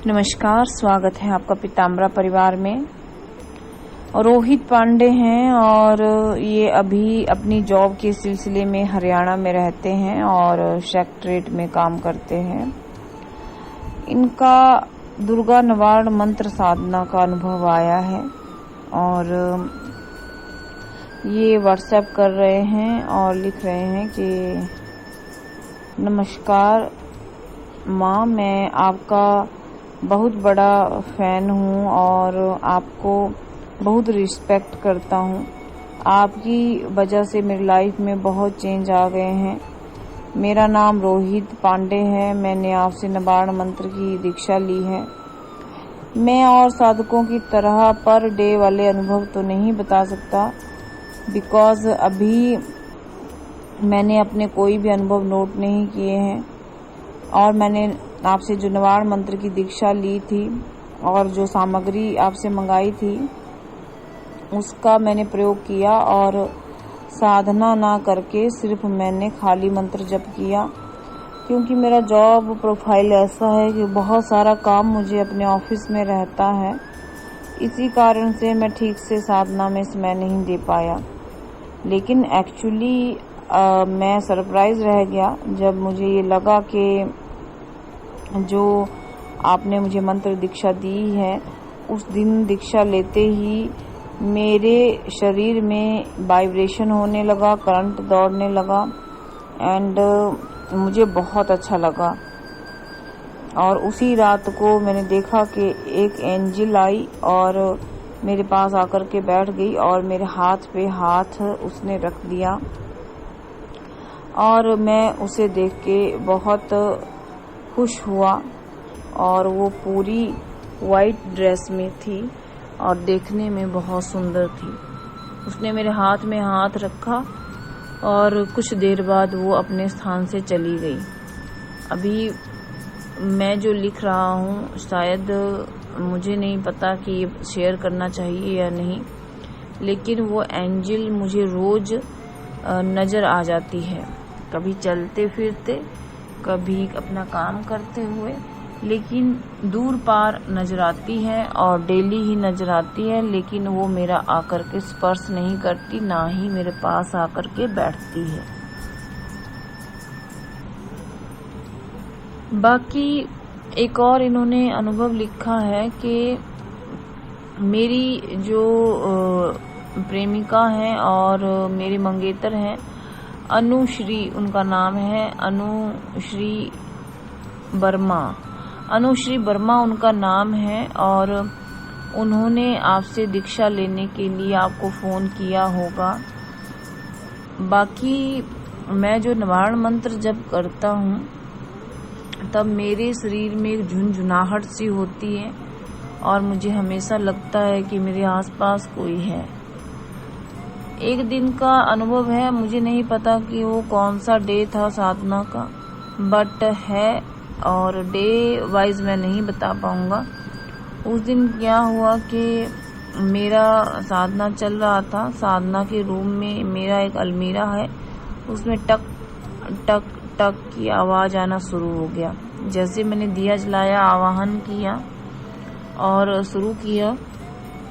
नमस्कार, स्वागत है आपका पीताम्बरा परिवार में। रोहित पांडे हैं और ये अभी अपनी जॉब के सिलसिले में हरियाणा में रहते हैं और सेक्रेटरीट में काम करते हैं। इनका दुर्गा निवारण मंत्र साधना का अनुभव आया है और ये व्हाट्सएप कर रहे हैं और लिख रहे हैं कि नमस्कार माँ, मैं आपका बहुत बड़ा फैन हूँ और आपको बहुत रिस्पेक्ट करता हूँ। आपकी वजह से मेरी लाइफ में बहुत चेंज आ गए हैं। मेरा नाम रोहित पांडे है। मैंने आपसे निवारण मंत्र की दीक्षा ली है। मैं और साधकों की तरह पर डे वाले अनुभव तो नहीं बता सकता, बिकॉज अभी मैंने अपने कोई भी अनुभव नोट नहीं किए हैं और मैंने आपसे जो निवारण मंत्र की दीक्षा ली थी और जो सामग्री आपसे मंगाई थी उसका मैंने प्रयोग किया और साधना ना करके सिर्फ मैंने खाली मंत्र जप किया, क्योंकि मेरा जॉब प्रोफाइल ऐसा है कि बहुत सारा काम मुझे अपने ऑफिस में रहता है। इसी कारण से मैं ठीक से साधना में समय नहीं दे पाया। लेकिन एक्चुअली मैं सरप्राइज रह गया जब मुझे ये लगा कि जो आपने मुझे मंत्र दीक्षा दी है, उस दिन दीक्षा लेते ही मेरे शरीर में वाइब्रेशन होने लगा, करंट दौड़ने लगा एंड मुझे बहुत अच्छा लगा। और उसी रात को मैंने देखा कि एक एंजल आई और मेरे पास आकर के बैठ गई और मेरे हाथ पे हाथ उसने रख दिया और मैं उसे देख के बहुत खुश हुआ। और वो पूरी वाइट ड्रेस में थी और देखने में बहुत सुंदर थी। उसने मेरे हाथ में हाथ रखा और कुछ देर बाद वो अपने स्थान से चली गई। अभी मैं जो लिख रहा हूँ शायद मुझे नहीं पता कि ये शेयर करना चाहिए या नहीं, लेकिन वो एंजल मुझे रोज नज़र आ जाती है, कभी चलते फिरते, कभी अपना काम करते हुए, लेकिन दूर पार नजर आती है और डेली ही नजर आती है। लेकिन वो मेरा आकर के स्पर्श नहीं करती, ना ही मेरे पास आकर के बैठती है। बाकी एक और इन्होंने अनुभव लिखा है कि मेरी जो प्रेमिका है और मेरी मंगेतर हैं, अनुश्री उनका नाम है, अनुश्री वर्मा उनका नाम है और उन्होंने आपसे दीक्षा लेने के लिए आपको फोन किया होगा। बाकी मैं जो निवारण मंत्र जब करता हूँ तब मेरे शरीर में एक झुनझुनाहट सी होती है और मुझे हमेशा लगता है कि मेरे आसपास कोई है। एक दिन का अनुभव है, मुझे नहीं पता कि वो कौन सा डे था साधना का, बट है और डे वाइज मैं नहीं बता पाऊंगा। उस दिन क्या हुआ कि मेरा साधना चल रहा था। साधना के रूम में मेरा एक अलमीरा है, उसमें टक टक टक की आवाज आना शुरू हो गया। जैसे मैंने दिया जलाया, आवाहन किया और शुरू किया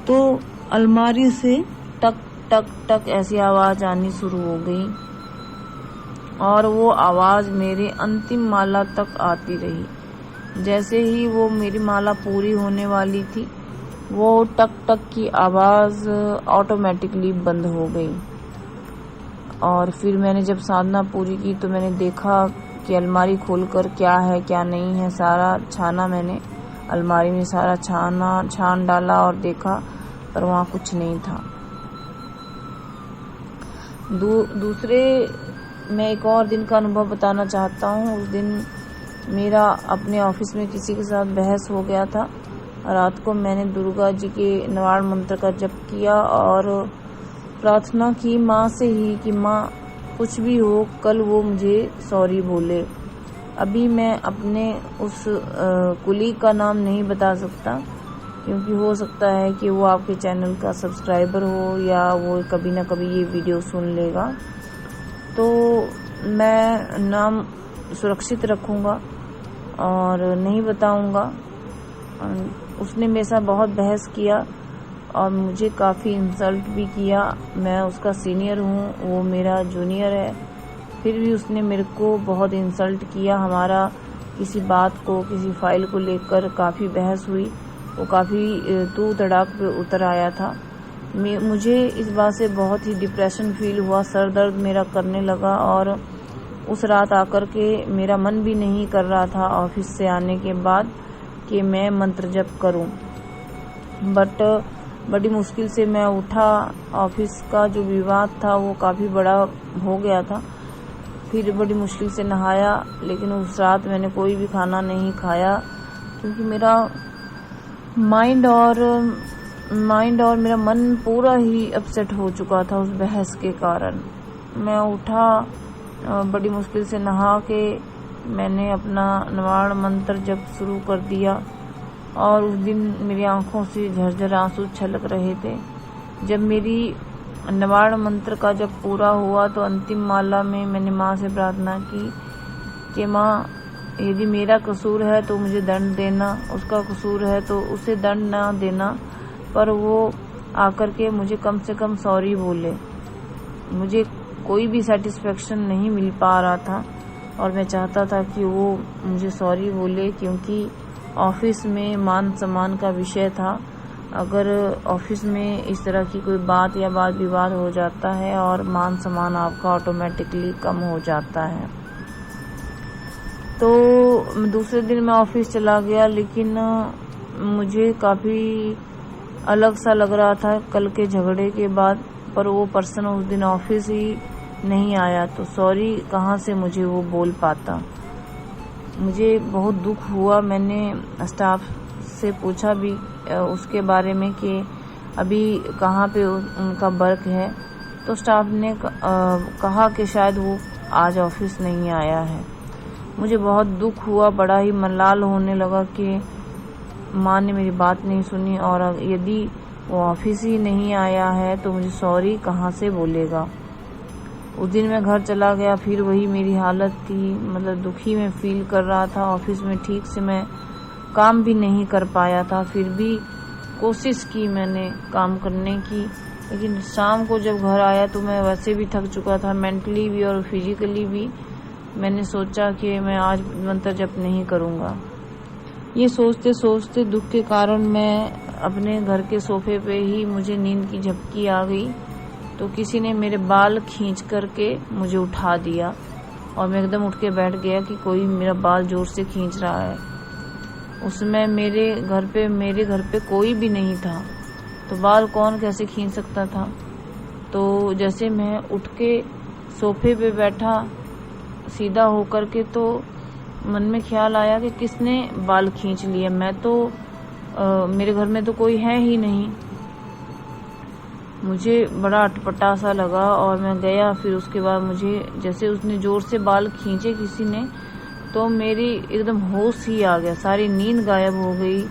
तो अलमारी से टक टक टक ऐसी आवाज आनी शुरू हो गई और वो आवाज मेरे अंतिम माला तक आती रही। जैसे ही वो मेरी माला पूरी होने वाली थी, वो टक टक की आवाज ऑटोमेटिकली बंद हो गई। और फिर मैंने जब साधना पूरी की तो मैंने देखा कि अलमारी खोलकर क्या है क्या नहीं है सारा छाना। मैंने अलमारी में सारा छान डाला और देखा, पर वहाँ कुछ नहीं था। दूसरे मैं एक और दिन का अनुभव बताना चाहता हूँ। उस दिन मेरा अपने ऑफिस में किसी के साथ बहस हो गया था। रात को मैंने दुर्गा जी के निवारण मंत्र का जप किया और प्रार्थना की माँ से ही कि माँ कुछ भी हो, कल वो मुझे सॉरी बोले। अभी मैं अपने उस कुलीग का नाम नहीं बता सकता, क्योंकि हो सकता है कि वो आपके चैनल का सब्सक्राइबर हो या वो कभी ना कभी ये वीडियो सुन लेगा, तो मैं नाम सुरक्षित रखूँगा और नहीं बताऊँगा। उसने मेरे साथ बहुत बहस किया और मुझे काफ़ी इंसल्ट भी किया। मैं उसका सीनियर हूँ, वो मेरा जूनियर है, फिर भी उसने मेरे को बहुत इंसल्ट किया। हमारा किसी बात को, किसी फाइल को लेकर काफ़ी बहस हुई। वो काफ़ी तू तड़ाक पे उतर आया था। मुझे इस बात से बहुत ही डिप्रेशन फील हुआ, सर दर्द मेरा करने लगा और उस रात आकर के मेरा मन भी नहीं कर रहा था ऑफिस से आने के बाद कि मैं मंत्र जप करूं। बट बड़ी मुश्किल से मैं उठा। ऑफिस का जो विवाद था वो काफ़ी बड़ा हो गया था। फिर बड़ी मुश्किल से नहाया, लेकिन उस रात मैंने कोई भी खाना नहीं खाया क्योंकि मेरा माइंड और मेरा मन पूरा ही अपसेट हो चुका था उस बहस के कारण। मैं उठा, बड़ी मुश्किल से नहा के मैंने अपना नवाड़ मंत्र जप शुरू कर दिया और उस दिन मेरी आंखों से झरझर आंसू छलक रहे थे। जब मेरी नवाड़ मंत्र का जब पूरा हुआ तो अंतिम माला में मैंने माँ से प्रार्थना की कि माँ, यदि मेरा कसूर है तो मुझे दंड देना, उसका कसूर है तो उसे दंड ना देना, पर वो आकर के मुझे कम से कम सॉरी बोले। मुझे कोई भी सेटिस्फेक्शन नहीं मिल पा रहा था और मैं चाहता था कि वो मुझे सॉरी बोले, क्योंकि ऑफिस में मान सम्मान का विषय था। अगर ऑफिस में इस तरह की कोई बात या वाद विवाद हो जाता है और मान सम्मान आपका ऑटोमेटिकली कम हो जाता है। तो दूसरे दिन मैं ऑफिस चला गया, लेकिन मुझे काफ़ी अलग सा लग रहा था कल के झगड़े के बाद। पर वो पर्सन उस दिन ऑफिस ही नहीं आया, तो सॉरी कहाँ से मुझे वो बोल पाता। मुझे बहुत दुख हुआ। मैंने स्टाफ से पूछा भी उसके बारे में कि अभी कहाँ पे उनका वर्क है, तो स्टाफ ने कहा कि शायद वो आज ऑफिस नहीं आया है। मुझे बहुत दुख हुआ, बड़ा ही मलाल होने लगा कि माँ ने मेरी बात नहीं सुनी और यदि वो ऑफिस ही नहीं आया है तो मुझे सॉरी कहाँ से बोलेगा। उस दिन मैं घर चला गया, फिर वही मेरी हालत थी, मतलब दुखी में फील कर रहा था। ऑफिस में ठीक से मैं काम भी नहीं कर पाया था, फिर भी कोशिश की मैंने काम करने की, लेकिन शाम को जब घर आया तो मैं वैसे भी थक चुका था, मेंटली भी और फिजिकली भी। मैंने सोचा कि मैं आज मंत्र जप नहीं करूँगा। ये सोचते सोचते दुख के कारण मैं अपने घर के सोफे पे ही, मुझे नींद की झपकी आ गई तो किसी ने मेरे बाल खींच करके मुझे उठा दिया और मैं एकदम उठ के बैठ गया कि कोई मेरा बाल जोर से खींच रहा है। उसमें मेरे घर पे कोई भी नहीं था, तो बाल कौन कैसे खींच सकता था। तो जैसे मैं उठ के सोफे पे बैठा सीधा होकर के, तो मन में ख्याल आया कि किसने बाल खींच लिए। मैं तो मेरे घर में तो कोई है ही नहीं। मुझे बड़ा अटपटा सा लगा और मैं गया। फिर उसके बाद मुझे जैसे उसने जोर से बाल खींचे किसी ने, तो मेरी एकदम होश ही आ गया, सारी नींद गायब हो गई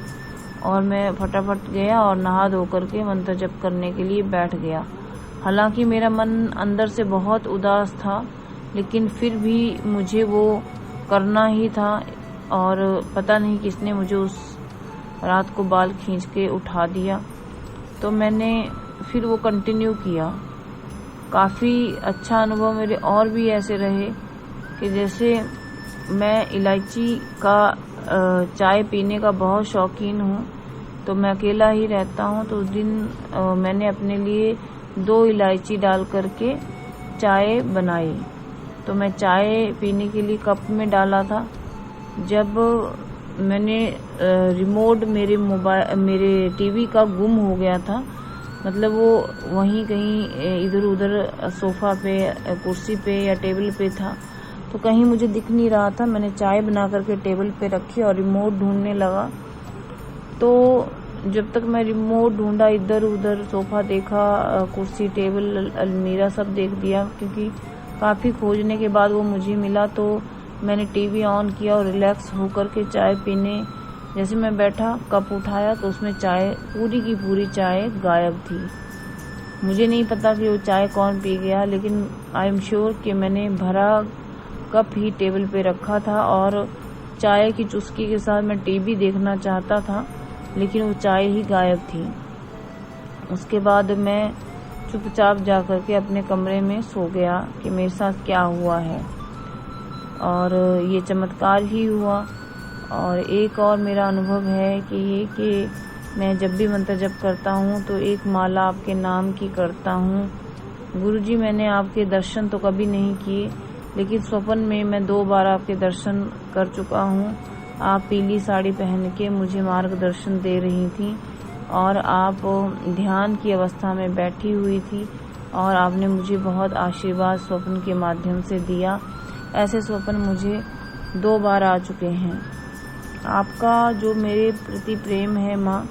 और मैं फटाफट गया और नहा धो करके मंत्र जप करने के लिए बैठ गया। हालांकि मेरा मन अंदर से बहुत उदास था, लेकिन फिर भी मुझे वो करना ही था और पता नहीं किसने मुझे उस रात को बाल खींच के उठा दिया। तो मैंने फिर वो कंटिन्यू किया। काफ़ी अच्छा अनुभव मेरे और भी ऐसे रहे कि जैसे मैं इलायची का चाय पीने का बहुत शौकीन हूँ, तो मैं अकेला ही रहता हूँ। तो उस दिन मैंने अपने लिए 2 इलायची डाल करके चाय बनाई। तो मैं चाय पीने के लिए कप में डाला था। जब मैंने रिमोट मेरे टीवी का गुम हो गया था, मतलब वो वहीं कहीं इधर उधर सोफा पे, कुर्सी पे या टेबल पे था, तो कहीं मुझे दिख नहीं रहा था। मैंने चाय बना करके टेबल पे रखी और रिमोट ढूंढने लगा। तो जब तक मैं रिमोट ढूंढा, इधर उधर सोफा देखा, कुर्सी, टेबल, अलमीरा सब देख दिया, क्योंकि काफ़ी खोजने के बाद वो मुझे मिला। तो मैंने टीवी ऑन किया और रिलैक्स होकर के चाय पीने जैसे मैं बैठा, कप उठाया तो उसमें चाय, पूरी की पूरी चाय गायब थी। मुझे नहीं पता कि वो चाय कौन पी गया, लेकिन आई एम श्योर कि मैंने भरा कप ही टेबल पे रखा था और चाय की चुस्की के साथ मैं टीवी देखना चाहता था, लेकिन वो चाय ही गायब थी। उसके बाद मैं चुपचाप जा कर के अपने कमरे में सो गया कि मेरे साथ क्या हुआ है, और ये चमत्कार ही हुआ। और एक और मेरा अनुभव है कि मैं जब भी मंत्र जप करता हूँ तो एक माला आपके नाम की करता हूँ। गुरुजी, मैंने आपके दर्शन तो कभी नहीं किए, लेकिन स्वप्न में मैं 2 बार आपके दर्शन कर चुका हूँ। आप पीली साड़ी पहन के मुझे मार्गदर्शन दे रही थी, और आप ध्यान की अवस्था में बैठी हुई थी, और आपने मुझे बहुत आशीर्वाद स्वप्न के माध्यम से दिया। ऐसे स्वप्न मुझे 2 बार आ चुके हैं। आपका जो मेरे प्रति प्रेम है माँ,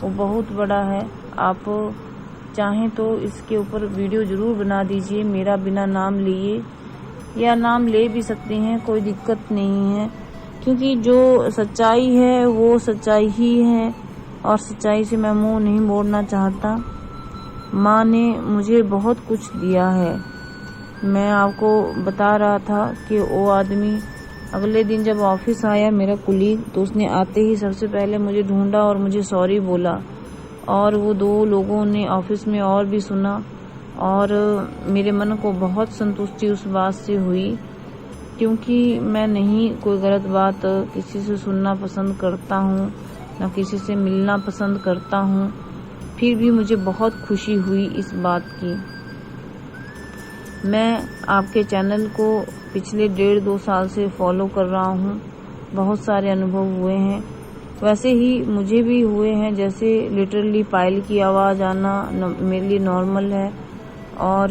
वो बहुत बड़ा है। आप चाहें तो इसके ऊपर वीडियो ज़रूर बना दीजिए, मेरा बिना नाम लिए, या नाम ले भी सकते हैं, कोई दिक्कत नहीं है, क्योंकि जो सच्चाई है वो सच्चाई ही है, और सच्चाई से मैं मुंह नहीं मोड़ना चाहता। माँ ने मुझे बहुत कुछ दिया है। मैं आपको बता रहा था कि वो आदमी अगले दिन जब ऑफिस आया, मेरा कुलीग, तो उसने आते ही सबसे पहले मुझे ढूंढा और मुझे सॉरी बोला, और वो 2 लोगों ने ऑफिस में और भी सुना, और मेरे मन को बहुत संतुष्टि उस बात से हुई, क्योंकि मैं नहीं कोई गलत बात किसी से सुनना पसंद करता हूँ, न किसी से मिलना पसंद करता हूँ। फिर भी मुझे बहुत खुशी हुई इस बात की। मैं आपके चैनल को पिछले 1.5-2 साल से फॉलो कर रहा हूँ। बहुत सारे अनुभव हुए हैं, वैसे ही मुझे भी हुए हैं, जैसे लिटरली पायल की आवाज़ आना मेरे लिए नॉर्मल है। और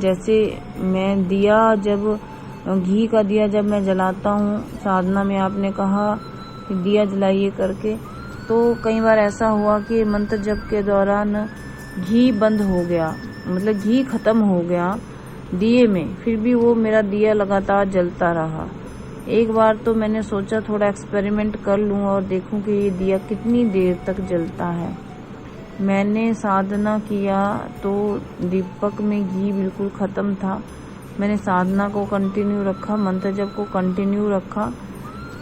जैसे मैं दिया, जब घी का दिया जब मैं जलाता हूँ, साधना में आपने कहा कि दिया जलाइए करके, तो कई बार ऐसा हुआ कि मंत्र जप के दौरान घी बंद हो गया, मतलब घी खत्म हो गया दिए में, फिर भी वो मेरा दिया लगातार जलता रहा। एक बार तो मैंने सोचा थोड़ा एक्सपेरिमेंट कर लूँ और देखूं कि ये दिया कितनी देर तक जलता है। मैंने साधना किया तो दीपक में घी बिल्कुल ख़त्म था। मैंने साधना को कंटिन्यू रखा, मंत्र जप को कंटिन्यू रखा,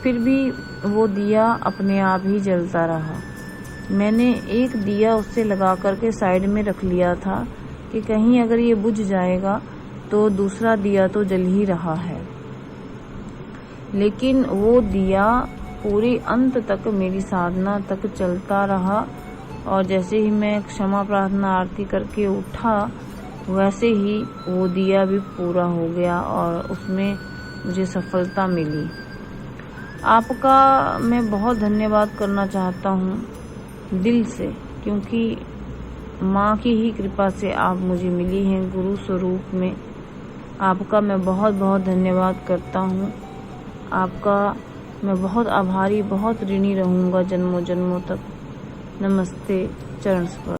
फिर भी वो दिया अपने आप ही जलता रहा। मैंने एक दिया उससे लगा करके साइड में रख लिया था कि कहीं अगर ये बुझ जाएगा तो दूसरा दिया तो जल ही रहा है। लेकिन वो दिया पूरे अंत तक मेरी साधना तक चलता रहा, और जैसे ही मैं क्षमा प्रार्थना आरती करके उठा, वैसे ही वो दिया भी पूरा हो गया और उसमें मुझे सफलता मिली। आपका मैं बहुत धन्यवाद करना चाहता हूँ दिल से, क्योंकि माँ की ही कृपा से आप मुझे मिली हैं गुरु स्वरूप में। आपका मैं बहुत बहुत धन्यवाद करता हूँ। आपका मैं बहुत आभारी, बहुत ऋणी रहूँगा जन्मों जन्मों तक। नमस्ते। चरण स्पर्श।